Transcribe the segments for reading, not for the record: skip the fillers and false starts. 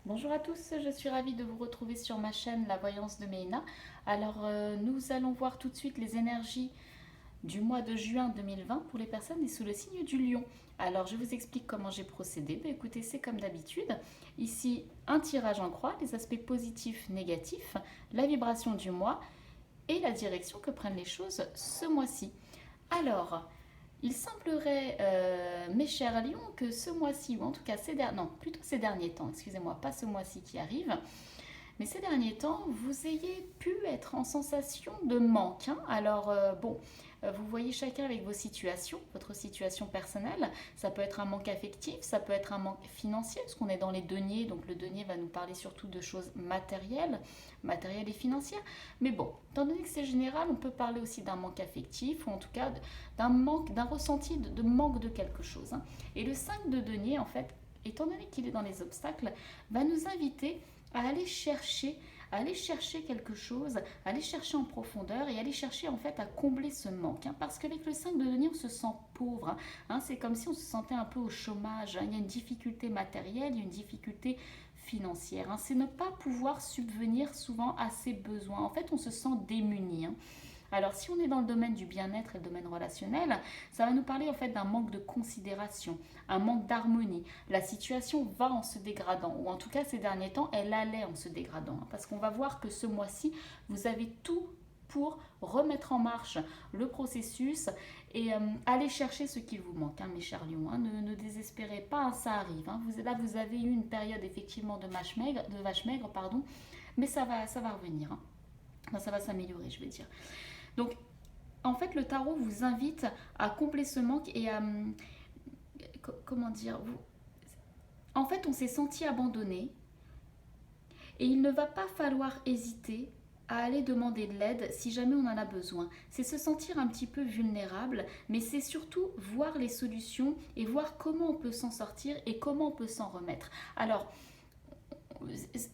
Bonjour à tous, je suis ravie de vous retrouver sur ma chaîne La Voyance de Meina. Alors nous allons voir tout de suite les énergies du mois de juin 2020 pour les personnes sous le signe du lion. Alors je vous explique comment j'ai procédé. Écoutez, c'est comme d'habitude. Ici, un tirage en croix, les aspects positifs, négatifs, la vibration du mois et la direction que prennent les choses ce mois-ci. Alors, il semblerait, mes chers lions, que ce mois-ci, ou en tout cas non, plutôt ces derniers temps, excusez-moi, pas ce mois-ci qui arrive, mais ces derniers temps, vous ayez pu être en sensation de manque, hein. Alors, vous voyez chacun avec vos situations, votre situation personnelle. Ça peut être un manque affectif, ça peut être un manque financier, parce qu'on est dans les deniers, donc le denier va nous parler surtout de choses matérielles et financières. Mais bon, étant donné que c'est général, on peut parler aussi d'un manque affectif, ou en tout cas d'un manque, d'un ressenti de manque de quelque chose, hein. Et le 5 de denier, en fait, étant donné qu'il est dans les obstacles, va nous inviter à aller chercher quelque chose, à aller chercher en profondeur et aller chercher en fait à combler ce manque, hein. Parce qu'avec le 5 de denier, on se sent pauvre, hein. C'est comme si on se sentait un peu au chômage, hein. Il y a une difficulté matérielle, il y a une difficulté financière, hein. C'est ne pas pouvoir subvenir souvent à ses besoins. En fait, on se sent démuni, hein. Alors, si on est dans le domaine du bien-être et le domaine relationnel, ça va nous parler en fait d'un manque de considération, un manque d'harmonie. La situation va en se dégradant, ou en tout cas ces derniers temps, elle allait en se dégradant, hein, parce qu'on va voir que ce mois-ci, vous avez tout pour remettre en marche le processus et aller chercher ce qu'il vous manque, hein, mes chers lions, hein. Ne désespérez pas, hein, ça arrive, hein. Là, vous avez eu une période effectivement vache maigre, pardon, mais ça va revenir, hein. Enfin, ça va s'améliorer, je vais dire. Donc, en fait, le tarot vous invite à combler ce manque et à... Comment dire En fait, on s'est senti abandonné et il ne va pas falloir hésiter à aller demander de l'aide si jamais on en a besoin. C'est se sentir un petit peu vulnérable, mais c'est surtout voir les solutions et voir comment on peut s'en sortir et comment on peut s'en remettre. Alors,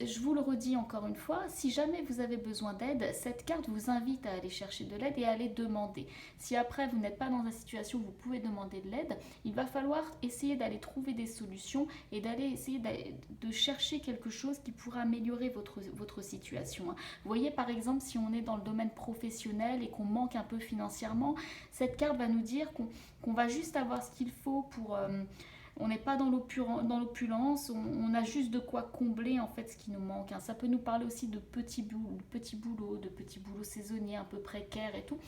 je vous le redis encore une fois, si jamais vous avez besoin d'aide, cette carte vous invite à aller chercher de l'aide et à aller demander. Si après vous n'êtes pas dans une situation où vous pouvez demander de l'aide, il va falloir essayer d'aller trouver des solutions et d'aller essayer de chercher quelque chose qui pourra améliorer votre situation, hein. Vous voyez par exemple si on est dans le domaine professionnel et qu'on manque un peu financièrement, cette carte va nous dire qu'on va juste avoir ce qu'il faut pour... on n'est pas dans l'opulence, on a juste de quoi combler en fait ce qui nous manque, hein. Ça peut nous parler aussi de petits boulots saisonniers un peu précaires et tout.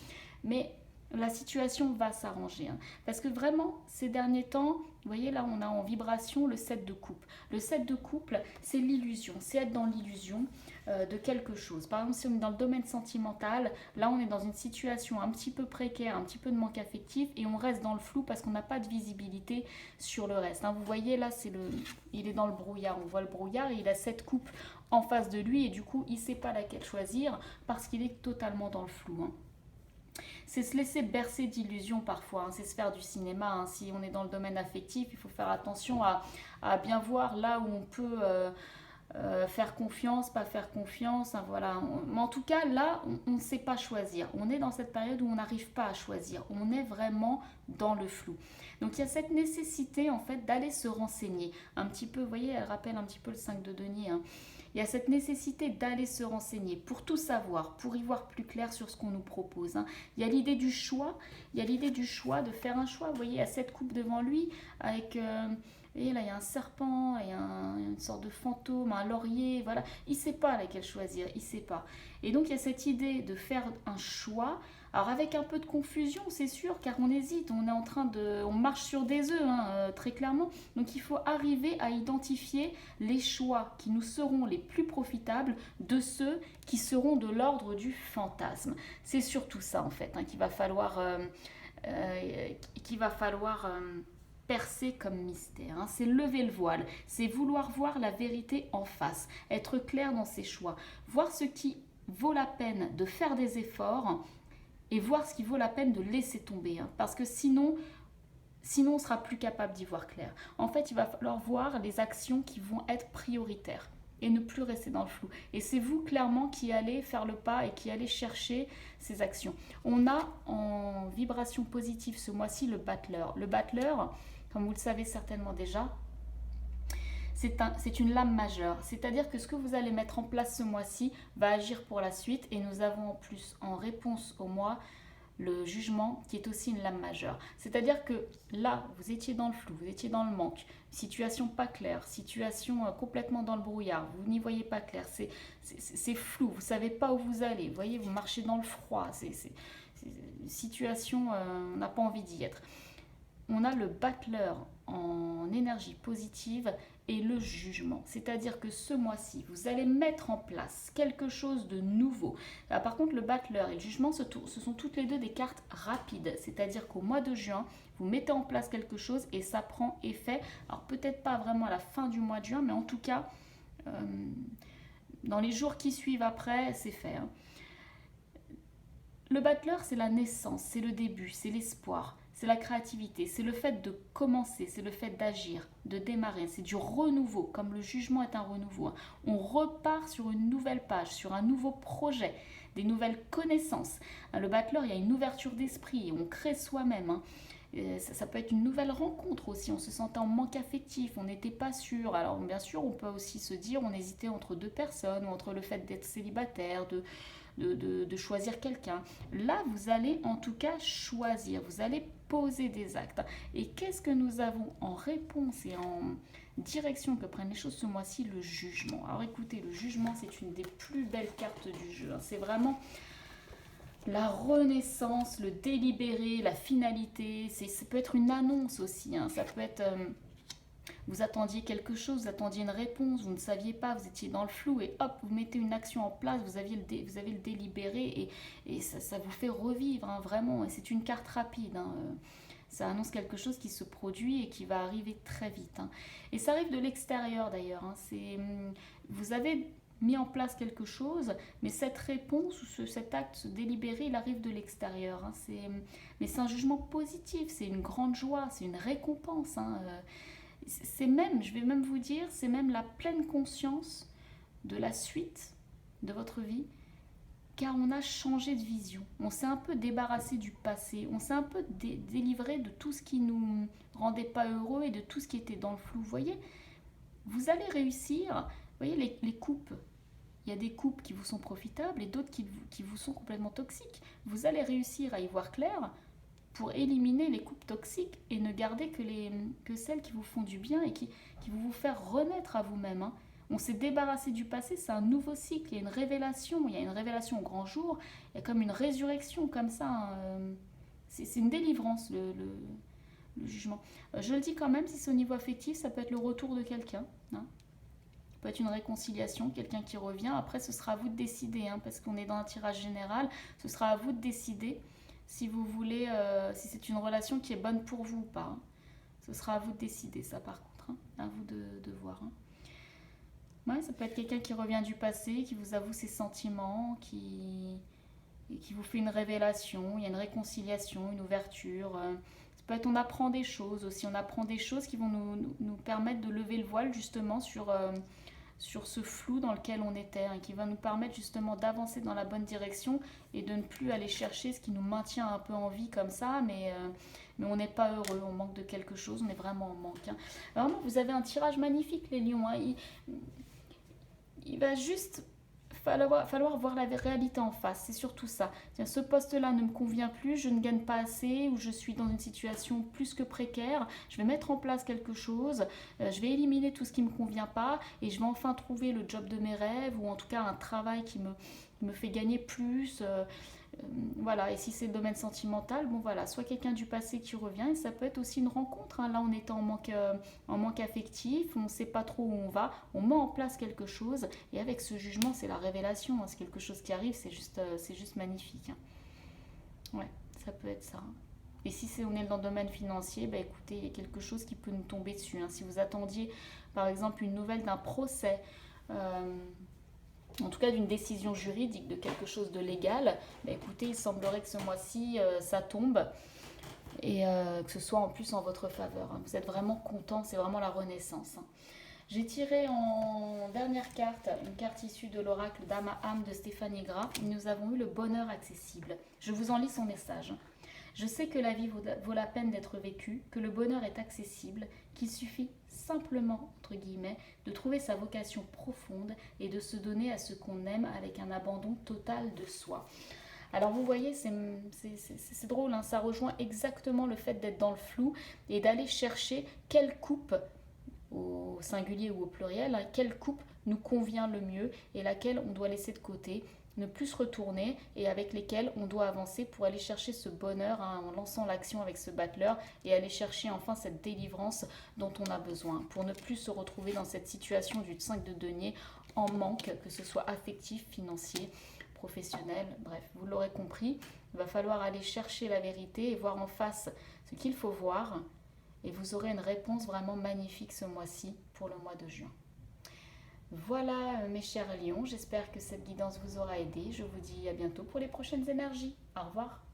Mais la situation va s'arranger, hein. Parce que vraiment, ces derniers temps, vous voyez là, on a en vibration le 7 de coupe. Le 7 de couple, c'est l'illusion, c'est être dans l'illusion de quelque chose. Par exemple, si on est dans le domaine sentimental, là, on est dans une situation un petit peu précaire, un petit peu de manque affectif, et on reste dans le flou parce qu'on n'a pas de visibilité sur le reste, hein. Vous voyez là, il est dans le brouillard, on voit le brouillard, et il a cette coupe en face de lui, et du coup, il ne sait pas laquelle choisir parce qu'il est totalement dans le flou, hein. C'est se laisser bercer d'illusions parfois, hein. C'est se faire du cinéma, hein. Si on est dans le domaine affectif, il faut faire attention à bien voir là où on peut faire confiance, pas faire confiance, hein, voilà. Mais en tout cas, là, on ne sait pas choisir. On est dans cette période où on n'arrive pas à choisir. On est vraiment dans le flou. Donc il y a cette nécessité en fait d'aller se renseigner un petit peu. Vous voyez, elle rappelle un petit peu le 5 de denier, hein. Il y a cette nécessité d'aller se renseigner pour tout savoir, pour y voir plus clair sur ce qu'on nous propose, hein. Il y a l'idée du choix, il y a l'idée du choix, de faire un choix. Vous voyez, il y a cette coupe devant lui avec... et là, il y a un serpent, il y a une sorte de fantôme, un laurier, voilà. Il ne sait pas laquelle choisir, il ne sait pas. Et donc, il y a cette idée de faire un choix. Alors, avec un peu de confusion, c'est sûr, car on hésite, on est en train de... On marche sur des œufs, hein, très clairement. Donc, il faut arriver à identifier les choix qui nous seront les plus profitables de ceux qui seront de l'ordre du fantasme. C'est surtout ça, en fait, hein, euh, qu'il va falloir percer comme mystère, hein. C'est lever le voile, c'est vouloir voir la vérité en face, être clair dans ses choix, voir ce qui vaut la peine de faire des efforts et voir ce qui vaut la peine de laisser tomber, hein. Parce que sinon on sera plus capable d'y voir clair. En fait, il va falloir voir les actions qui vont être prioritaires et ne plus rester dans le flou. Et c'est vous clairement qui allez faire le pas et qui allez chercher ces actions. On a en vibration positive ce mois-ci le battleur. Le battleur, comme vous le savez certainement déjà, c'est une lame majeure. C'est-à-dire que ce que vous allez mettre en place ce mois-ci va agir pour la suite. Et nous avons en plus, en réponse au mois, le jugement qui est aussi une lame majeure. C'est-à-dire que là, vous étiez dans le flou, vous étiez dans le manque, situation pas claire, situation complètement dans le brouillard, vous n'y voyez pas clair, c'est flou, vous savez pas où vous allez, vous voyez, vous marchez dans le froid, c'est une situation, on n'a pas envie d'y être. On a le battleur en énergie positive et le jugement. C'est-à-dire que ce mois-ci, vous allez mettre en place quelque chose de nouveau. Là, par contre, le battleur et le jugement, ce sont toutes les deux des cartes rapides. C'est-à-dire qu'au mois de juin, vous mettez en place quelque chose et ça prend effet. Alors peut-être pas vraiment à la fin du mois de juin, mais en tout cas, dans les jours qui suivent après, c'est fait. Hein. Le battleur, c'est la naissance, c'est le début, c'est l'espoir. C'est la créativité, c'est le fait de commencer, c'est le fait d'agir, de démarrer, c'est du renouveau, comme le jugement est un renouveau. On repart sur une nouvelle page, sur un nouveau projet, des nouvelles connaissances. Le battleur, il y a une ouverture d'esprit, on crée soi-même. Ça peut être une nouvelle rencontre aussi, on se sentait en manque affectif, on n'était pas sûr. Alors bien sûr, on peut aussi se dire, on hésitait entre deux personnes, ou entre le fait d'être célibataire, de choisir quelqu'un. Là, vous allez en tout cas choisir, vous allez poser des actes. Et qu'est-ce que nous avons en réponse et en direction que prennent les choses ce mois-ci? Le jugement. Alors écoutez, le jugement, c'est une des plus belles cartes du jeu. C'est vraiment la renaissance, le délibéré, la finalité. Ça peut être une annonce aussi. Ça peut être... vous attendiez quelque chose, vous attendiez une réponse, vous ne saviez pas, vous étiez dans le flou et hop, vous mettez une action en place, vous avez le délibéré et ça vous fait revivre, vraiment. Et c'est une carte rapide. Ça annonce quelque chose qui se produit et qui va arriver très vite. Et ça arrive de l'extérieur d'ailleurs. Vous avez mis en place quelque chose, mais cette réponse ou cet acte, ce délibéré, il arrive de l'extérieur. Mais c'est un jugement positif, c'est une grande joie, c'est une récompense. C'est même, je vais même vous dire, c'est même la pleine conscience de la suite de votre vie, car on a changé de vision. On s'est un peu débarrassé du passé, on s'est un peu délivré de tout ce qui nous rendait pas heureux et de tout ce qui était dans le flou. Vous voyez, vous allez réussir. Vous voyez, les coupes, il y a des coupes qui vous sont profitables et d'autres qui vous sont complètement toxiques. Vous allez réussir à y voir clair pour éliminer les coupes toxiques et ne garder que celles qui vous font du bien et qui vont vous faire renaître à vous-même. On s'est débarrassé du passé, c'est un nouveau cycle, il y a une révélation au grand jour, il y a comme une résurrection comme ça. C'est une délivrance, le jugement. Je le dis quand même, si c'est au niveau affectif, ça peut être le retour de quelqu'un. Ça peut être une réconciliation, quelqu'un qui revient. Après, ce sera à vous de décider, parce qu'on est dans un tirage général, ce sera à vous de décider si vous voulez, si c'est une relation qui est bonne pour vous ou pas. Ce sera à vous de décider, ça par contre, à vous de voir. Ouais, ça peut être quelqu'un qui revient du passé, qui vous avoue ses sentiments, qui vous fait une révélation, il y a une réconciliation, une ouverture. Ça peut être on apprend des choses aussi, on apprend des choses qui vont nous permettre de lever le voile justement sur ce flou dans lequel on était, qui va nous permettre justement d'avancer dans la bonne direction et de ne plus aller chercher ce qui nous maintient un peu en vie comme ça, mais on n'est pas heureux, on manque de quelque chose, on est vraiment en manque. Vraiment, vous avez un tirage magnifique les lions. Il va juste falloir voir la réalité en face, c'est surtout ça. Tiens, ce poste-là ne me convient plus, je ne gagne pas assez ou je suis dans une situation plus que précaire, je vais mettre en place quelque chose, je vais éliminer tout ce qui ne me convient pas et je vais enfin trouver le job de mes rêves ou en tout cas un travail qui me fait gagner plus. Voilà, et si c'est le domaine sentimental, bon voilà, soit quelqu'un du passé qui revient, et ça peut être aussi une rencontre. Là, on est en manque affectif, on ne sait pas trop où on va, on met en place quelque chose, et avec ce jugement, c'est la révélation, c'est quelque chose qui arrive, c'est juste magnifique. Ouais, ça peut être ça. Et si on est dans le domaine financier, bah écoutez, il y a quelque chose qui peut nous tomber dessus. Si vous attendiez, par exemple, une nouvelle d'un procès, en tout cas d'une décision juridique, de quelque chose de légal, bah écoutez, il semblerait que ce mois-ci, ça tombe et que ce soit en plus en votre faveur. Vous êtes vraiment content, c'est vraiment la renaissance. J'ai tiré en dernière carte, une carte issue de l'oracle d'Ama Am de Stéphanie Gras. Nous avons eu le bonheur accessible. Je vous en lis son message. Je sais que la vie vaut la peine d'être vécue, que le bonheur est accessible, qu'il suffit simplement, entre guillemets, de trouver sa vocation profonde et de se donner à ce qu'on aime avec un abandon total de soi. Alors vous voyez, c'est drôle, hein, ça rejoint exactement le fait d'être dans le flou et d'aller chercher quelle coupe, au singulier ou au pluriel, hein, quelle coupe nous convient le mieux et laquelle on doit laisser de côté, ne plus se retourner et avec lesquelles on doit avancer pour aller chercher ce bonheur, hein, en lançant l'action avec ce battleur et aller chercher enfin cette délivrance dont on a besoin pour ne plus se retrouver dans cette situation du 5 de denier en manque, que ce soit affectif, financier, professionnel, bref, vous l'aurez compris, il va falloir aller chercher la vérité et voir en face ce qu'il faut voir et vous aurez une réponse vraiment magnifique ce mois-ci pour le mois de juin. Voilà mes chers lions, j'espère que cette guidance vous aura aidé. Je vous dis à bientôt pour les prochaines énergies. Au revoir.